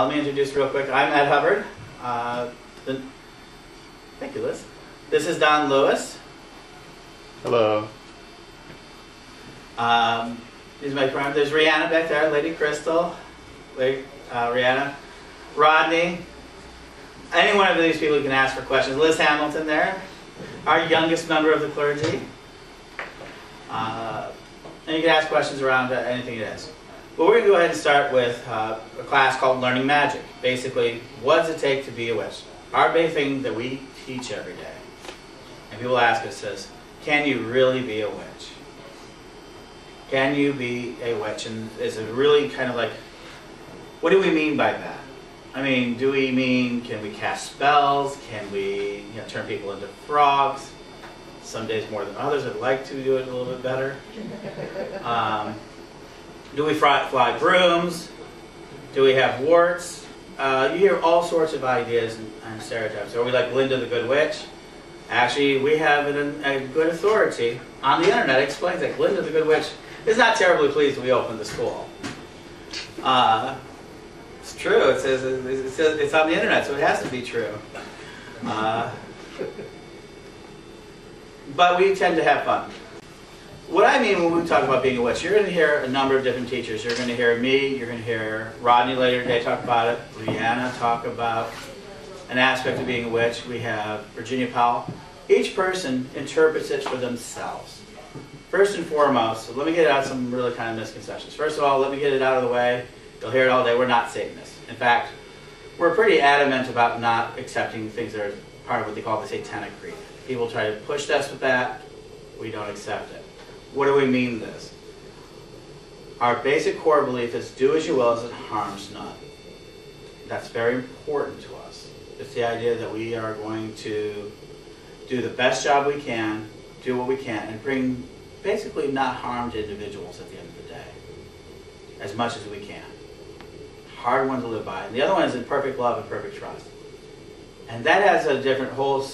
Let me introduce real quick. I'm Ed Hubbard. Thank you, Liz. This is Don Lewis. Hello. These are my friends. There's Rihanna back there, Lady Crystal, Rihanna, Rodney. Any one of these people you can ask for questions. Liz Hamilton there, our youngest member of the clergy. And you can ask questions around anything it is. But we're going to go ahead and start with a class called Learning Magic. Basically, what does it take to be a witch? Our big thing that we teach every day. And people ask us is, can you really be a witch? Can you be a witch? And is it really kind of like, what do we mean by that? I mean, do we mean, can we cast spells? Can we turn people into frogs? Some days more than others. I'd like to do it a little bit better. Do we fly brooms? Do we have warts? You hear all sorts of ideas and stereotypes. Are we like Linda the Good Witch? Actually, we have a good authority on the internet explains that Linda the Good Witch is not terribly pleased that we opened the school. It's true. It says it's on the internet, so it has to be true. But we tend to have fun. What I mean when we talk about being a witch, you're going to hear a number of different teachers. You're going to hear me, you're going to hear Rodney later today talk about it, Rihanna talk about an aspect of being a witch. We have Virginia Powell. Each person interprets it for themselves. First and foremost, so let me get out some really kind of misconceptions. First of all, let me get it out of the way. You'll hear it all day. We're not Satanists. In fact, we're pretty adamant about not accepting things that are part of what they call the Satanic Creed. People try to push us with that. We don't accept it. What do we mean this? Our basic core belief is do as you will as it harms none. That's very important to us. It's the idea that we are going to do the best job we can, do what we can, and bring basically not harm to individuals at the end of the day, as much as we can. Hard one to live by. And the other one is in perfect love and perfect trust. And that has a different whole,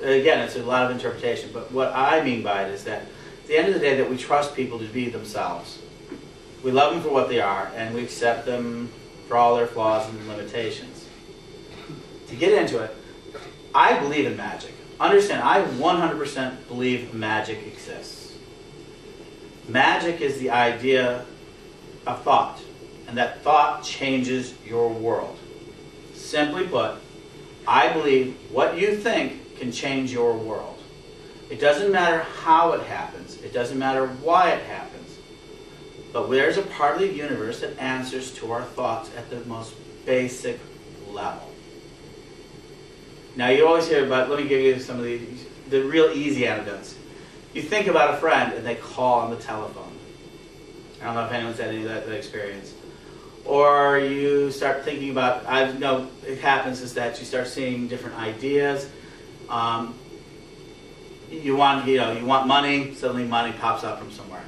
again, it's a lot of interpretation, but what I mean by it is that at the end of the day that we trust people to be themselves. We love them for what they are, and we accept them for all their flaws and limitations. To get into it, I believe in magic. Understand, I 100% believe magic exists. Magic is the idea of thought, and that thought changes your world. Simply put, I believe what you think can change your world. It doesn't matter how it happens. It doesn't matter why it happens. But there's a part of the universe that answers to our thoughts at the most basic level. Now you always hear about, let me give you some of the real easy anecdotes. You think about a friend and they call on the telephone. I don't know if anyone's had any of that experience. Or you start thinking about, I know it happens is that you start seeing different ideas. You want money, suddenly money pops up from somewhere.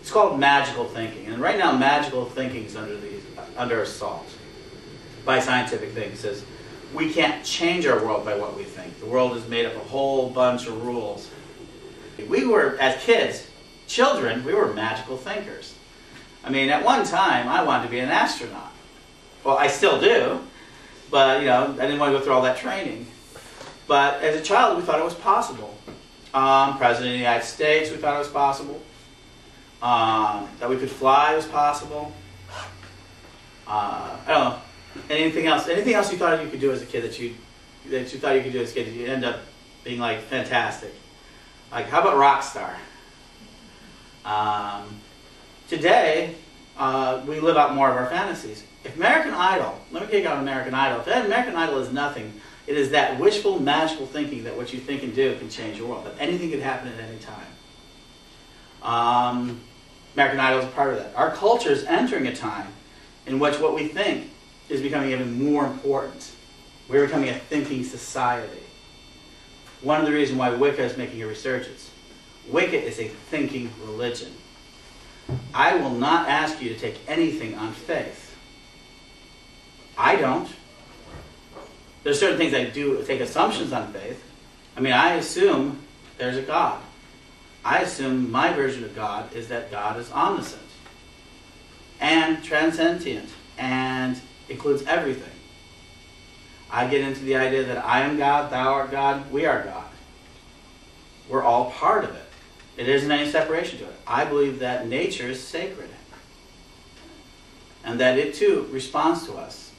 It's called magical thinking. And right now magical thinking is under assault by scientific things. It says we can't change our world by what we think. The world is made up of a whole bunch of rules. We were, as kids, children, we were magical thinkers. I mean, at one time, I wanted to be an astronaut. Well, I still do, but, I didn't want to go through all that training. But as a child, we thought it was possible. President of the United States, we thought it was possible. That we could fly was possible. I don't know. Anything else you thought you could do as a kid that you thought you could do as a kid, you end up being like fantastic. Like, how about rock star? Today, we live out more of our fantasies. If American Idol, let me kick out American Idol. If American Idol is nothing, it is that wishful, magical thinking that what you think and do can change your world. That anything could happen at any time. American Idol is a part of that. Our culture is entering a time in which what we think is becoming even more important. We're becoming a thinking society. One of the reasons why Wicca is making a resurgence. Wicca is a thinking religion. I will not ask you to take anything on faith. I don't. There's certain things I do take assumptions on faith. I mean, I assume there's a God. I assume my version of God is that God is omniscient and transcendent and includes everything. I get into the idea that I am God, thou art God, we are God. We're all part of it. It isn't any separation to it. I believe that nature is sacred. And that it too responds to us.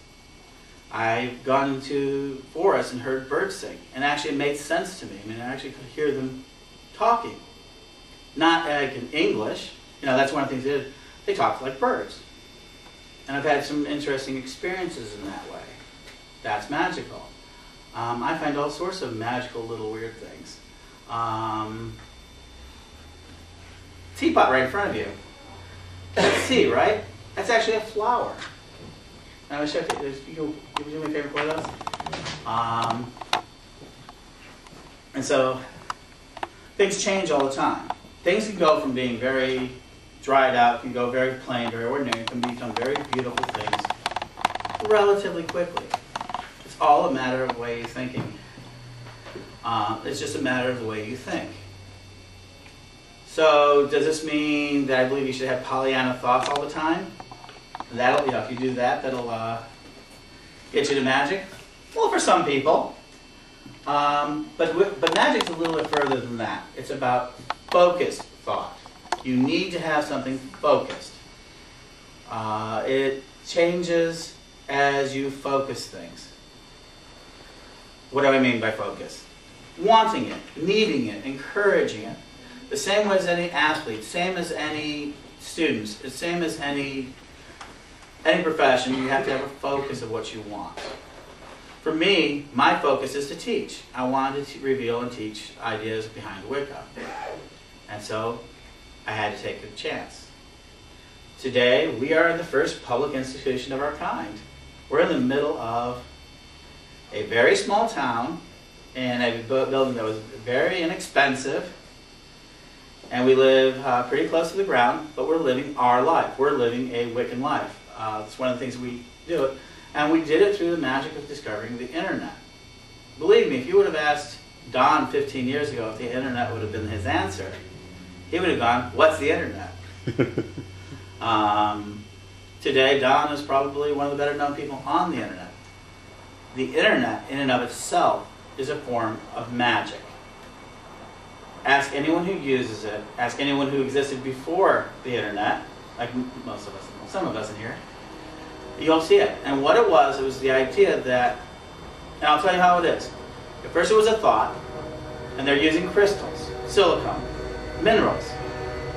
I've gone into forests and heard birds sing. And actually it made sense to me. I mean, I actually could hear them talking. Not like in English. You know, that's one of the things they did. They talked like birds. And I've had some interesting experiences in that way. That's magical. I find all sorts of magical little weird things. Teapot right in front of you. That's tea, right? That's actually a flower. Now, I'll show you. You do me a favor for those. And so, things change all the time. Things can go from being very dried out, can go very plain, very ordinary, can become very beautiful things relatively quickly. It's all a matter of the way you're thinking. It's just a matter of the way you think. So, does this mean that I believe you should have Pollyanna thoughts all the time? That'll, if you do that, that'll get you to magic. Well, for some people, but magic's a little bit further than that. It's about focused thought. You need to have something focused. It changes as you focus things. What do I mean by focus? Wanting it, needing it, encouraging it. The same way as any athlete, same as any students, the same as any profession, you have to have a focus of what you want. For me, my focus is to teach. I wanted to reveal and teach ideas behind the Wicca. And so I had to take a chance. Today, we are the first public institution of our kind. We're in the middle of a very small town in a building that was very inexpensive. And we live pretty close to the ground, but we're living our life. We're living a Wiccan life. It's one of the things we do. And we did it through the magic of discovering the internet. Believe me, if you would have asked Don 15 years ago if the internet would have been his answer, he would have gone, what's the internet? Today, Don is probably one of the better known people on the internet. The internet, in and of itself, is a form of magic. Ask anyone who uses it, ask anyone who existed before the internet, like most of us, some of us in here, you'll see it. And what it was the idea that, and I'll tell you how it is. At first it was a thought, and they're using crystals, silicone, minerals,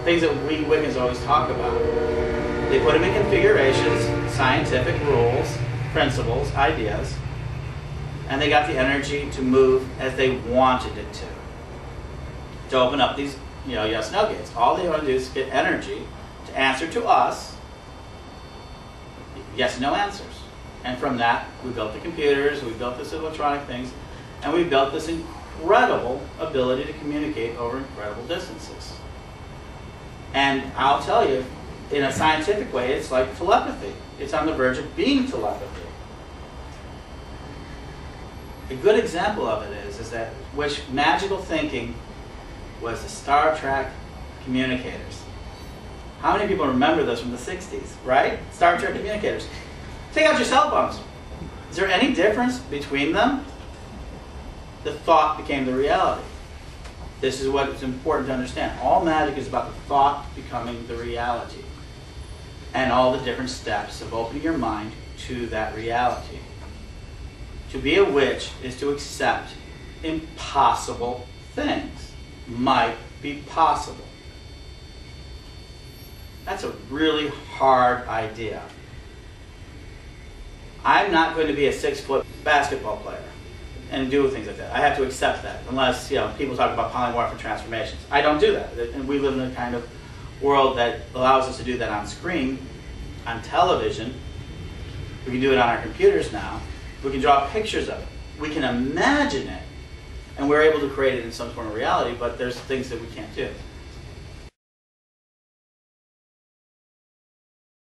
things that we Wiccans always talk about. They put them in configurations, scientific rules, principles, ideas, and they got the energy to move as they wanted it to open up these, yes/no gates. All they want to do is get energy to answer to us yes/no answers. And from that, we built the computers, we built this electronic things, and we built this incredible ability to communicate over incredible distances. And I'll tell you, in a scientific way, it's like telepathy. It's on the verge of being telepathy. A good example of it is that which magical thinking was the Star Trek communicators. How many people remember those from the 60s, right? Star Trek communicators. Take out your cell phones. Is there any difference between them? The thought became the reality. This is what is important to understand. All magic is about the thought becoming the reality. And all the different steps of opening your mind to that reality. To be a witch is to accept impossible things. Might be possible. That's a really hard idea. I'm not going to be a 6-foot basketball player and do things like that. I have to accept that, unless people talk about polymorphic transformations. I don't do that, and we live in a kind of world that allows us to do that on screen, on television. We can do it on our computers now. We can draw pictures of it. We can imagine it. And we're able to create it in some form of reality, but there's things that we can't do.